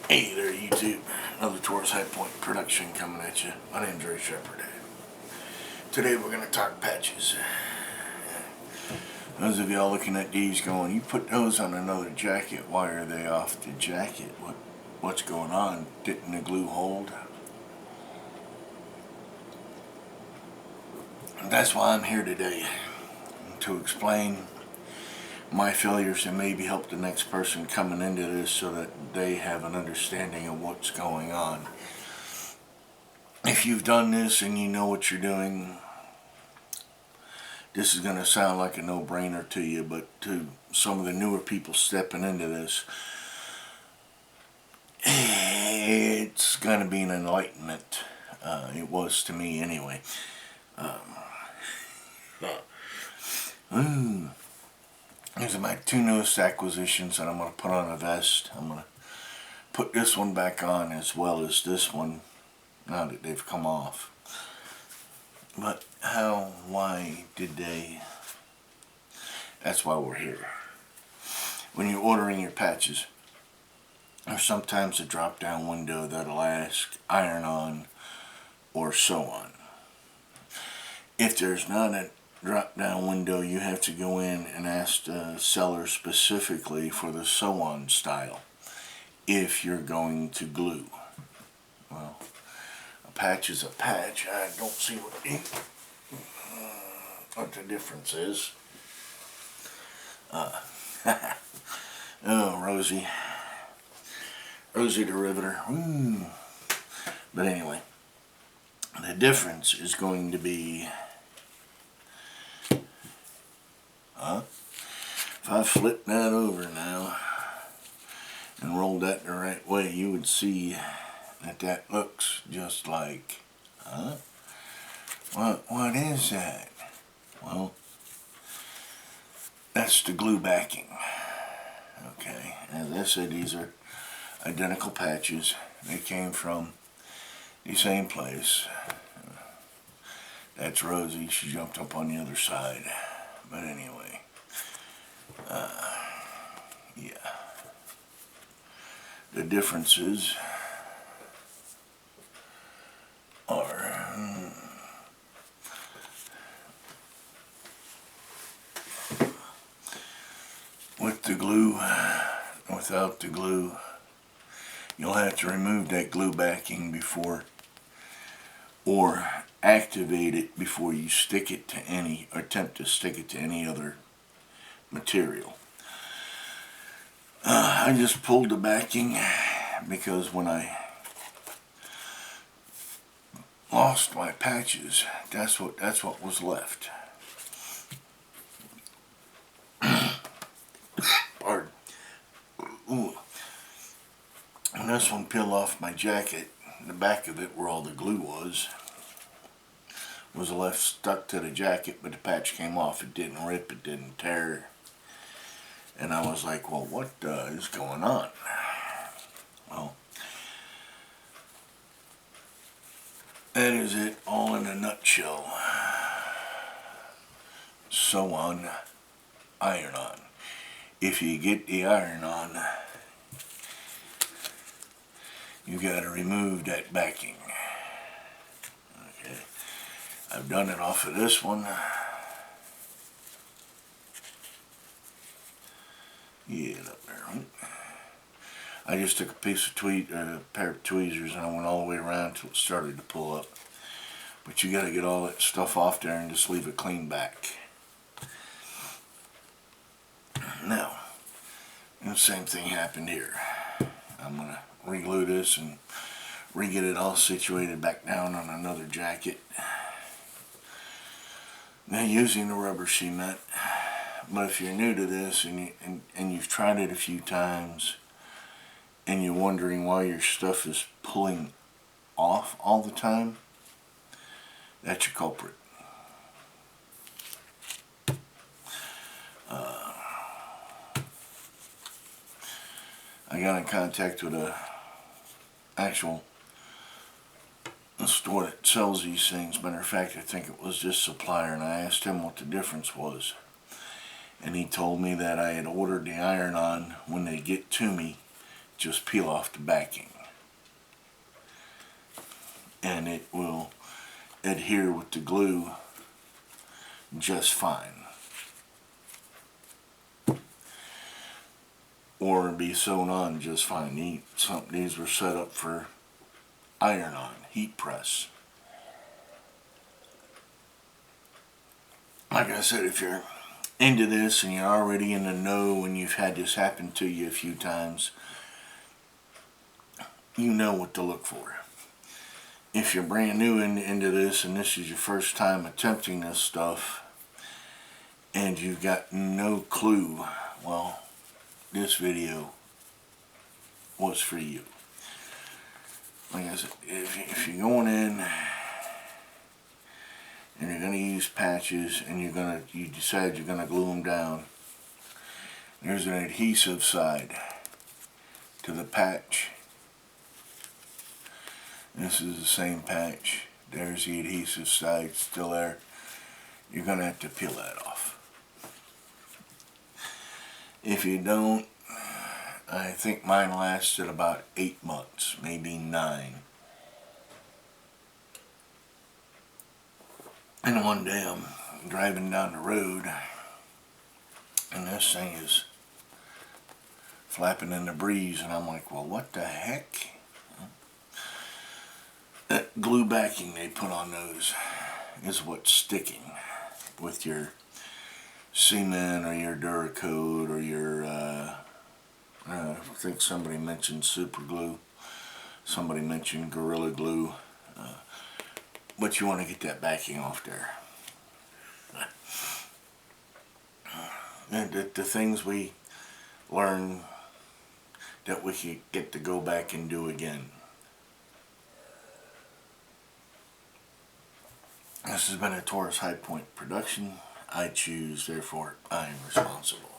Hey there, YouTube. Another Taurus High Point production coming at you. My name's Ray Shepard. Today we're going to talk patches. Those of y'all looking at these going, you put those on another jacket, why are they off the jacket? What's going on? Didn't the glue hold? And that's why I'm here today, to explain my failures and maybe help the next person coming into this so that they have an understanding of what's going on. If you've done this and you know what you're doing, this is going to sound like a no-brainer to you, but to some of the newer people stepping into this, it's going to be an enlightenment. It was to me anyway. These are my two newest acquisitions that I'm going to put on a vest. I'm going to put this one back on as well as this one now that they've come off. But how, why did they? That's why we're here. When you're ordering your patches, there's sometimes a drop down window that'll ask iron on or sew on. If there's not a drop down window, you have to go in and ask the seller specifically for the sew on style if you're going to glue. Well, a patch is a patch. I don't see what the difference is. Oh, Rosie the Riveter. But anyway, the difference is going to be, if I flip that over now and roll that the right way, you would see that looks just like, what is that? Well, that's the glue backing. Okay, as I said, these are identical patches. They came from the same place. That's Rosie. She jumped up on the other side. But anyway, yeah. The differences are with the glue, without the glue, you'll have to remove that glue backing before, or activate it before you stick it to any, or attempt to stick it to any other material. I just pulled the backing because when I lost my patches, that's what was left. Pardon. Ooh. And this one peeled off my jacket. The back of it, where all the glue was left stuck to the jacket, but the patch came off. It didn't rip, it didn't tear. And I was like, well, what is going on? Well, that is it all in a nutshell. Sew on, iron on. If you get the iron on, you got to remove that backing. Okay, I've done it off of this one. Yeah, up there, right? I just took a piece of a pair of tweezers, and I went all the way around until it started to pull up. But you got to get all that stuff off there and just leave it clean back. Now, the same thing happened here. I'm going to re-glue this and re-get it all situated back down on another jacket. Now, using the rubber cement. But if you're new to this and you've tried it a few times and you're wondering why your stuff is pulling off all the time, that's your culprit. I got in contact with a store that sells these things. Matter of fact, I think it was this supplier, and I asked him what the difference was. And he told me that I had ordered the iron-on when they get to me just peel off the backing, and it will adhere with the glue just fine, or be sewn on just fine. These were set up for iron on, heat press. Like I said, if you're into this and you're already in the know and you've had this happen to you a few times, you know what to look for. If you're brand new into this and this is your first time attempting this stuff and you've got no clue, well, this video was for you. Like I said, if you're going in and you're going to use patches and you decide you're going to glue them down, there's an adhesive side to the patch. This is the same patch. There's the adhesive side still there. You're going to have to peel that off. If you don't, I think mine lasted about 8 months, maybe 9. And one day I'm driving down the road and this thing is flapping in the breeze, and I'm like, well, what the heck? That glue backing they put on those is what's sticking with your cement or your Duracoat or your, I think somebody mentioned super glue, somebody mentioned Gorilla Glue, but you want to get that backing off there. And the things we learn that we can get to go back and do again. This has been a Taurus High Point production. I choose, therefore I am responsible.